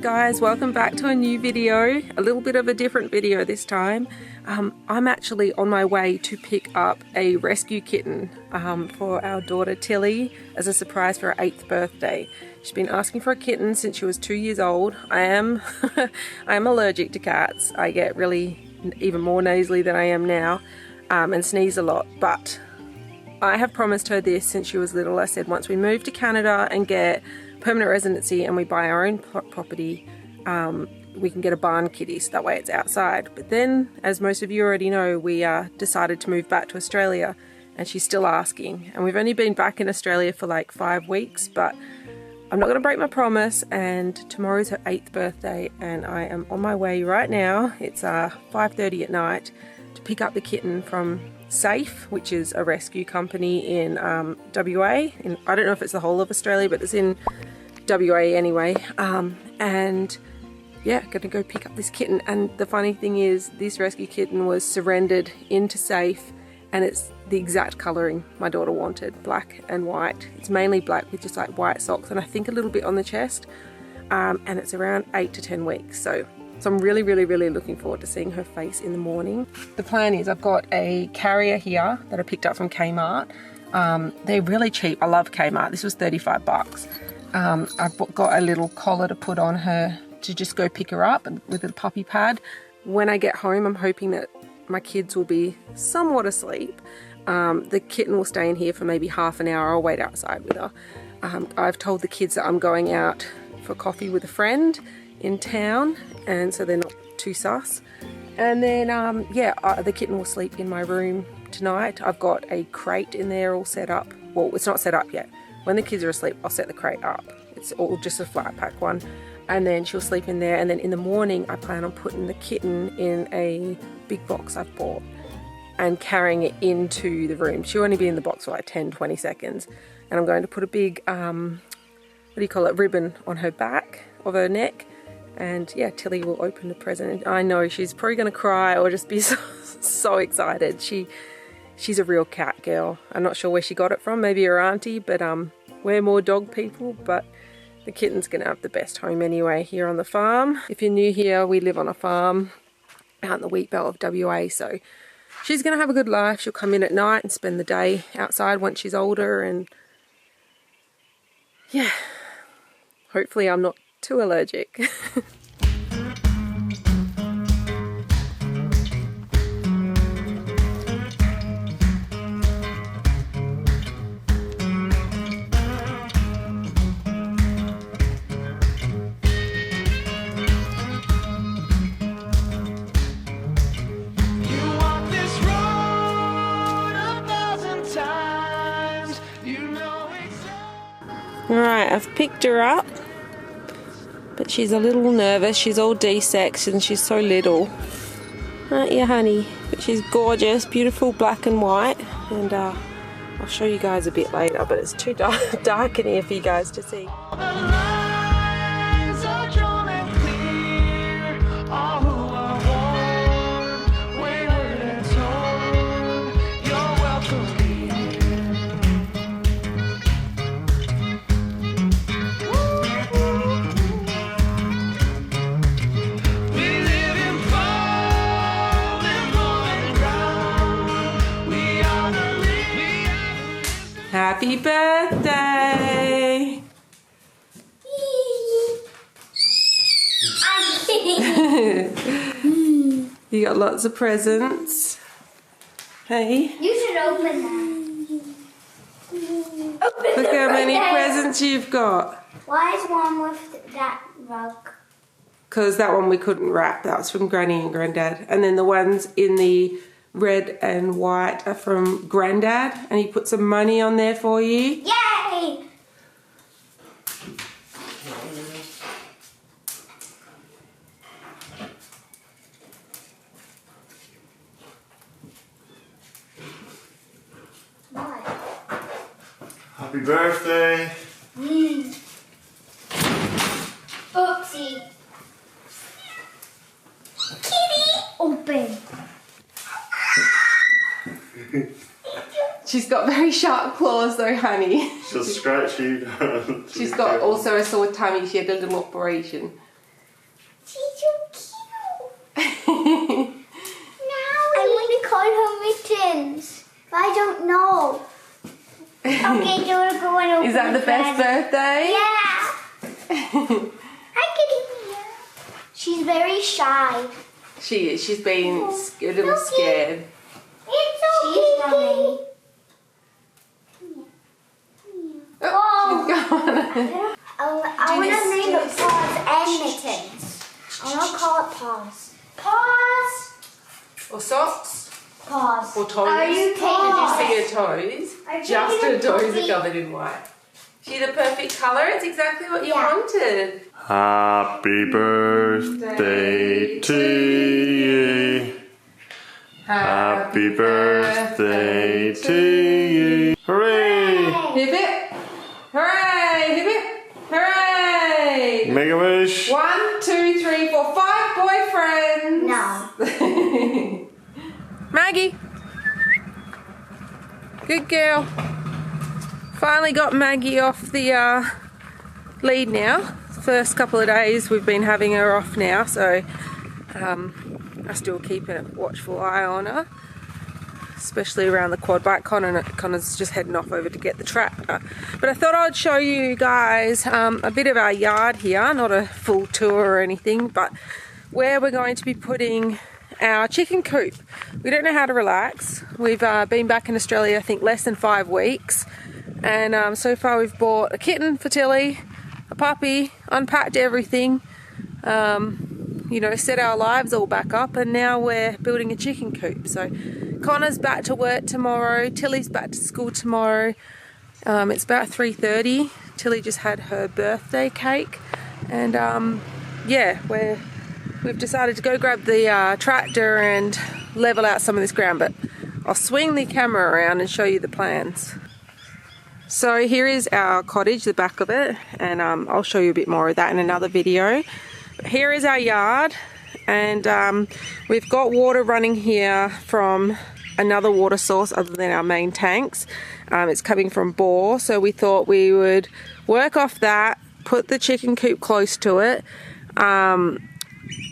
Guys, welcome back to a new video, a little bit of a different video this time. I'm actually on my way to pick up a rescue kitten for our daughter Tilly as a surprise for her 8th birthday. She's been asking for a kitten since she was 2 years old. I am allergic to cats. I get really even more nasally than I am now and sneeze a lot, but I have promised her this since she was little. I said once we move to Canada and get permanent residency and we buy our own property, we can get a barn kitty, so that way it's outside. But then, as most of you already know, we decided to move back to Australia, and she's still asking. And we've only been back in Australia for like 5 weeks, but I'm not going to break my promise, and tomorrow's her 8th birthday, and I am on my way right now. It's 5:30 at night to pick up the kitten from Safe, which is a rescue company in WA. I don't know if it's the whole of Australia, but it's in WA anyway. And yeah, gonna go pick up this kitten. And the funny thing is, this rescue kitten was surrendered into Safe, and it's the exact colouring my daughter wanted, black and white. It's mainly black with just like white socks and I think a little bit on the chest. And it's around 8 to 10 weeks. So I'm really looking forward to seeing her face in the morning. The plan is I've got a carrier here that I picked up from Kmart. They're really cheap. I love Kmart. This was 35 bucks. I've got a little collar to put on her to just go pick her up with a puppy pad. When I get home, I'm hoping that my kids will be somewhat asleep. The kitten will stay in here for maybe half an hour. I'll wait outside with her. I've told the kids that I'm going out for coffee with a friend in town, and so they're not too sus. And then the kitten will sleep in my room tonight. I've got a crate in there all set up. Well, it's not set up yet. When the kids are asleep, I'll set the crate up. It's all just a flat pack one, and then she'll sleep in there. And then in the morning I plan on putting the kitten in a big box I've bought and carrying it into the room. She'll only be in the box for like 10-20 seconds, and I'm going to put a big ribbon on her back of her neck. And yeah, Tilly will open the present. I know she's probably going to cry or just be so excited. She's a real cat girl. I'm not sure where she got it from, maybe her auntie, but we're more dog people. But the kitten's going to have the best home anyway here on the farm. If you're new here, we live on a farm out in the wheat belt of WA, so she's going to have a good life. She'll come in at night and spend the day outside once she's older, and yeah, hopefully I'm not too allergic. Alright, I've picked her up, but she's a little nervous. She's all desexed and she's so little. Aren't you, honey? But she's gorgeous, beautiful black and white. And I'll show you guys a bit later, but it's too dark in here for you guys to see. Happy birthday! You got lots of presents. Hey? You should open that. Look how many presents you've got. Why is one with that rug? Because that one we couldn't wrap. That was from Granny and Granddad. And then the ones in the red and white are from Granddad, and he put some money on there for you. Yay! What? Happy birthday. Oopsie. Kitty! open. She's got very sharp claws though, honey. She'll scratch you. She's got also a sore tummy. She had a little operation. She's so cute. Now I'm going to call her Mittens. But I don't know. Okay, do you want to go and open Is that the best birthday? Yeah. Hi, Kitty. She's very shy. She is. She's been a little scared. It's okay. She's running. Oh, she's gone. I want to name it Paws and Mittens. I want to call it Paws. Paws. Or socks. Paws. Or toes. Are you Did you see her toes? Are Just her you toes taking are covered in white. She's the perfect colour. It's exactly what you wanted. Happy birthday to you. Happy birthday to you. Hooray! Hip it. Hooray! Hip it. Hooray! Make a wish. 1, 2, 3, 4, 5 boyfriends. No. Maggie. Good girl. Finally got Maggie off the lead now. First couple of days we've been having her off now, so I still keep a watchful eye on her, especially around the quad bike. Connor's just heading off over to get the tractor. But I thought I'd show you guys a bit of our yard here, not a full tour or anything, but where we're going to be putting our chicken coop. We don't know how to relax. We've been back in Australia, I think, less than 5 weeks, and so far we've bought a kitten for Tilly, a puppy, unpacked everything, you know, set our lives all back up, and now we're building a chicken coop. So Connor's back to work tomorrow, Tilly's back to school tomorrow. It's about 3:30. Tilly just had her birthday cake, and yeah, we've decided to go grab the tractor and level out some of this ground, but I'll swing the camera around and show you the plans. So here is our cottage, the back of it, and I'll show you a bit more of that in another video. But here is our yard, and we've got water running here from another water source other than our main tanks. It's coming from bore, so we thought we would work off that, put the chicken coop close to it.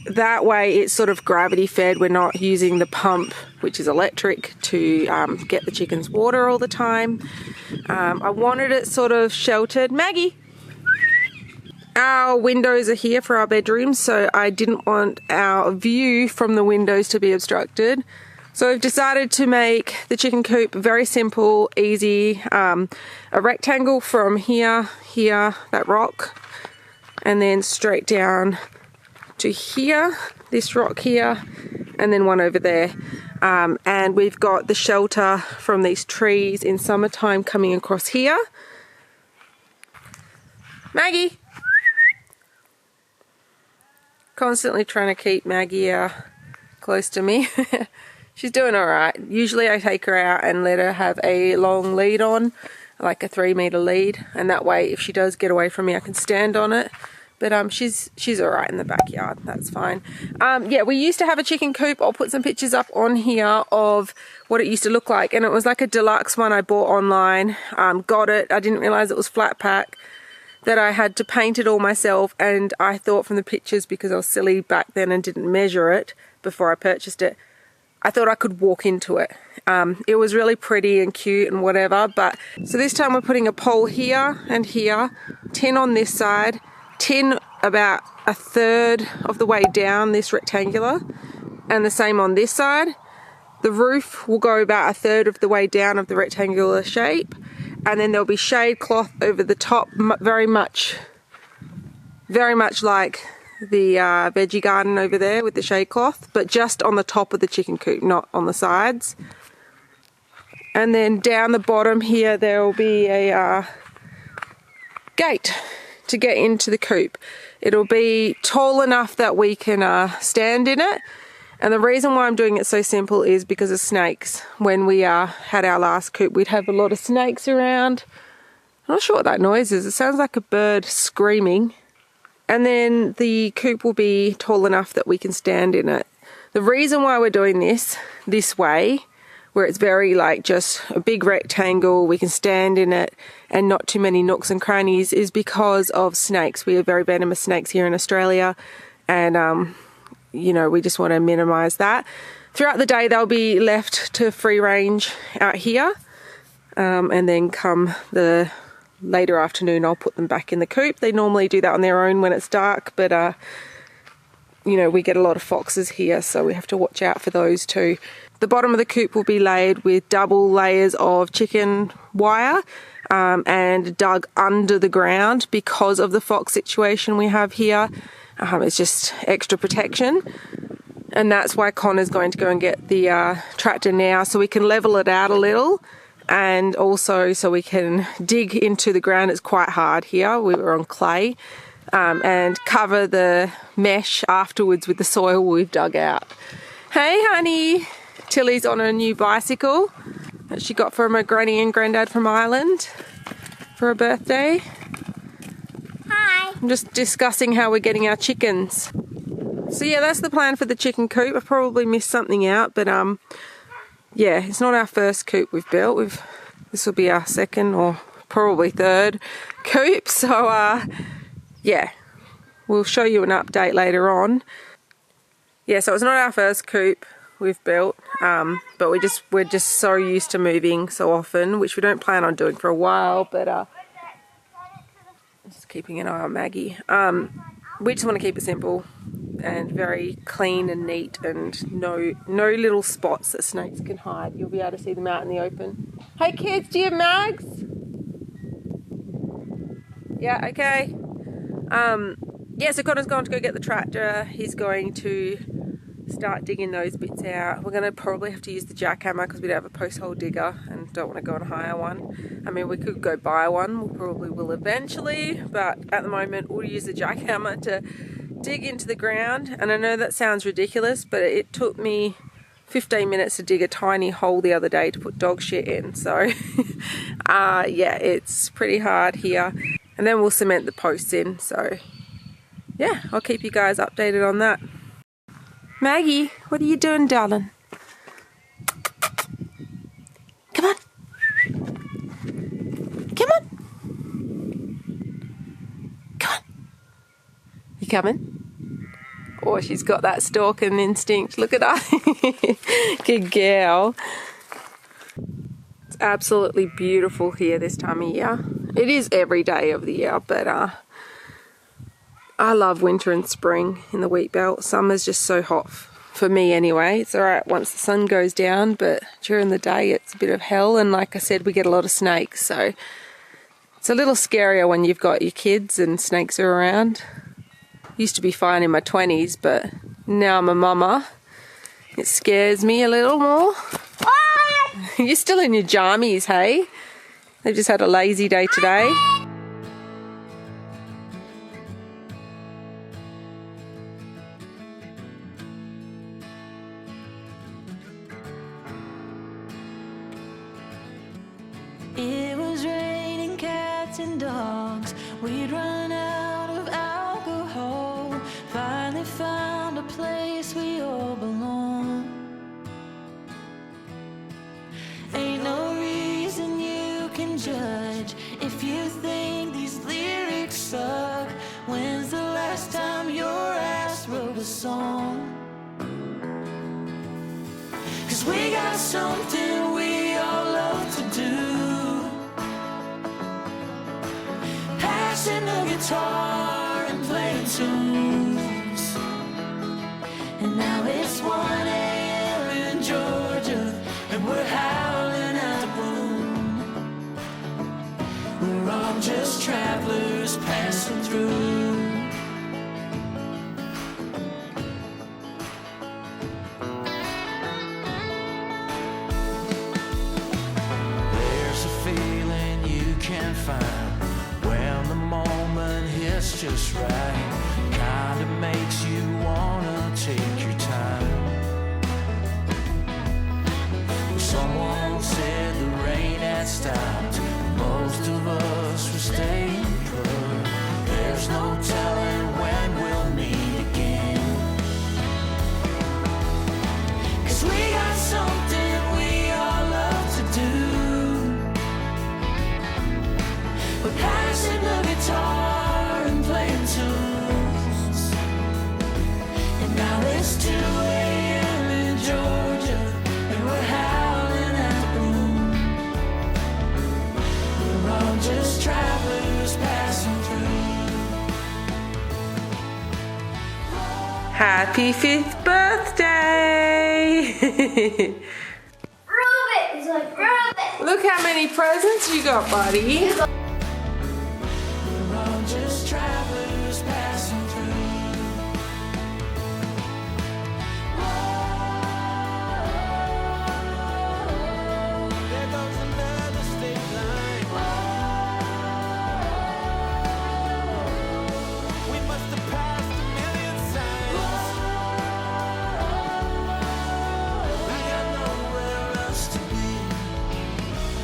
That way it's sort of gravity fed. We're not using the pump, which is electric, to get the chickens water all the time. I wanted it sort of sheltered. Maggie! Our windows are here for our bedrooms, so I didn't want our view from the windows to be obstructed. So we've decided to make the chicken coop very simple, easy, a rectangle from here, that rock, and then straight down to here, this rock here, and then one over there. And we've got the shelter from these trees in summertime coming across here. Maggie! Constantly trying to keep Maggie close to me. She's doing alright. Usually I take her out and let her have a long lead on, like a 3-meter lead, and that way if she does get away from me I can stand on it. But she's alright in the backyard, that's fine. Yeah, we used to have a chicken coop. I'll put some pictures up on here of what it used to look like, and it was like a deluxe one I bought online. Got it, I didn't realise it was flat pack, that I had to paint it all myself, and I thought from the pictures, because I was silly back then and didn't measure it before I purchased it, I thought I could walk into it. It was really pretty and cute and whatever, but so this time we're putting a pole here and here, tin on this side, tin about 1/3 of the way down this rectangular, and the same on this side. The roof will go about 1/3 of the way down of the rectangular shape, and then there'll be shade cloth over the top, very much like the veggie garden over there with the shade cloth, but just on the top of the chicken coop, not on the sides. And then down the bottom here there will be a gate to get into the coop. It'll be tall enough that we can stand in it, and the reason why I'm doing it so simple is because of snakes. When we had our last coop, we'd have a lot of snakes around. I'm not sure what that noise is. It sounds like a bird screaming. And then the coop will be tall enough that we can stand in it. The reason why we're doing this way, where it's very like just a big rectangle, we can stand in it and not too many nooks and crannies, is because of snakes. We have very venomous snakes here in Australia, and you know, we just want to minimize that. Throughout the day they'll be left to free range out here, and then come the later afternoon I'll put them back in the coop. They normally do that on their own when it's dark, but you know, we get a lot of foxes here, so we have to watch out for those too. The bottom of the coop will be laid with double layers of chicken wire, and dug under the ground because of the fox situation we have here. It's just extra protection, and that's why Connor's going to go and get the tractor now, so we can level it out a little, and also so we can dig into the ground. It's quite hard here, we were on clay, and cover the mesh afterwards with the soil we've dug out. Hey honey! Tilly's on a new bicycle that she got from her granny and granddad from Ireland for her birthday. Hi. I'm just discussing how we're getting our chickens. So yeah, that's the plan for the chicken coop. I probably missed something out, but yeah, it's not our first coop we've built. This will be our second or probably third coop. So yeah, we'll show you an update later on. Yeah, so it's not our first coop we've built, but we're just so used to moving so often, which we don't plan on doing for a while, but just keeping an eye on Maggie. We just want to keep it simple and very clean and neat, and no little spots that snakes can hide. You'll be able to see them out in the open. Hey kids, do you have mags? Yeah, okay. Yeah, so Connor's going to go get the tractor. He's going to start digging those bits out. We're going to probably have to use the jackhammer because we don't have a post hole digger and don't want to go and hire one. I mean, we could go buy one. We probably will eventually, but at the moment we'll use the jackhammer to dig into the ground. And I know that sounds ridiculous, but it took me 15 minutes to dig a tiny hole the other day to put dog shit in. So yeah, it's pretty hard here. And then we'll cement the posts in. So yeah, I'll keep you guys updated on that. Maggie, what are you doing, darling? Come on. Come on. Come on. You coming? Oh, she's got that stalking instinct. Look at her. Good girl. It's absolutely beautiful here this time of year. It is every day of the year, but I love winter and spring in the wheat belt. Summer's just so hot for me anyway. It's alright once the sun goes down, but during the day it's a bit of hell, and like I said, we get a lot of snakes, so it's a little scarier when you've got your kids and snakes are around. Used to be fine in my 20s, but now I'm a mama. It scares me a little more. You're still in your jammies, hey? They've just had a lazy day today. It was raining cats and dogs. We'd run out of alcohol. Finally found a place we all belong. Ain't no reason you can judge if you think these lyrics suck. When's the last time your ass wrote a song? 'Cause we got something we all love to do. Passing the guitar and playing tunes. And now it's 1 a.m. in Georgia, and we're howling out the boom. We're all just travelers passing through. There's a feeling you can't find when the moment hits just right. Kinda makes you wanna take your time. Someone said the rain had stopped. Most of us were staying put. There's no telling when we'll meet again. Happy 5th birthday! Rub it! Rub it! Look how many presents you got, buddy. We're all just travelers passing through. There goes another state line. We must have passed a million signs. We got nowhere else to be.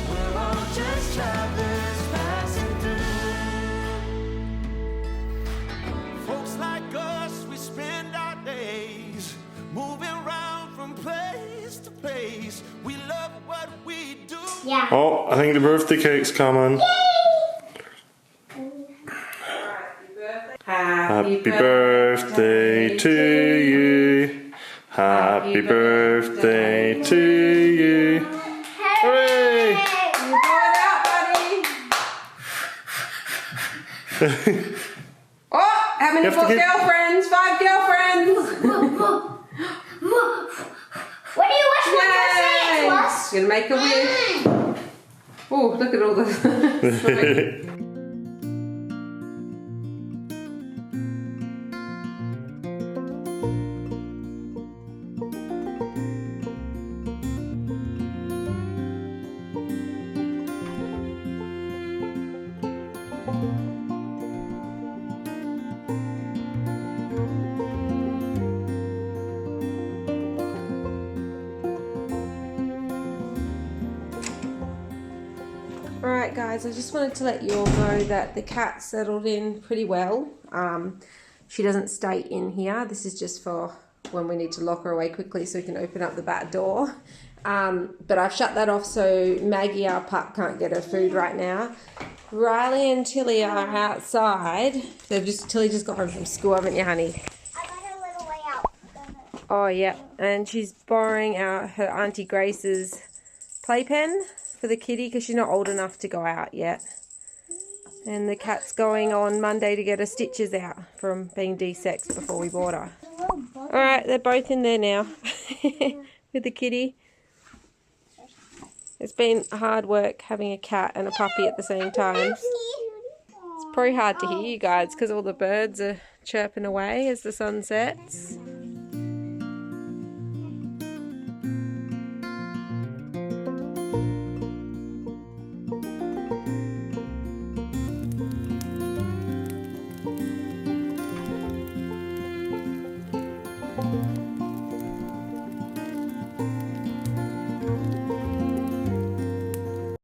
We're all just travelers passing through. Folks like us, we spend our days moving around from place to place. We love what we do. Yeah. Oh, I think the birthday cake's coming. Happy birthday to you. Happy birthday to you. Hooray! You blow it out, buddy. Oh, how many You have to keep- girlfriends? 5 girlfriends. What do you wish for your Yay! say to us? Gonna make a wish. Oh, look at all the. Alright guys, I just wanted to let you all know that the cat settled in pretty well. She doesn't stay in here. This is just for when we need to lock her away quickly so we can open up the back door. But I've shut that off so Maggie, our pup, can't get her food right now. Riley and Tilly are outside. Tilly just got home from school, haven't you, honey? I got a little way out. Oh yeah, and she's borrowing out her Auntie Grace's playpen for the kitty because she's not old enough to go out yet. And the cat's going on Monday to get her stitches out from being de-sexed before we bought her. Alright, they're both in there now with the kitty. It's been hard work having a cat and a puppy at the same time. It's probably hard to hear you guys because all the birds are chirping away as the sun sets.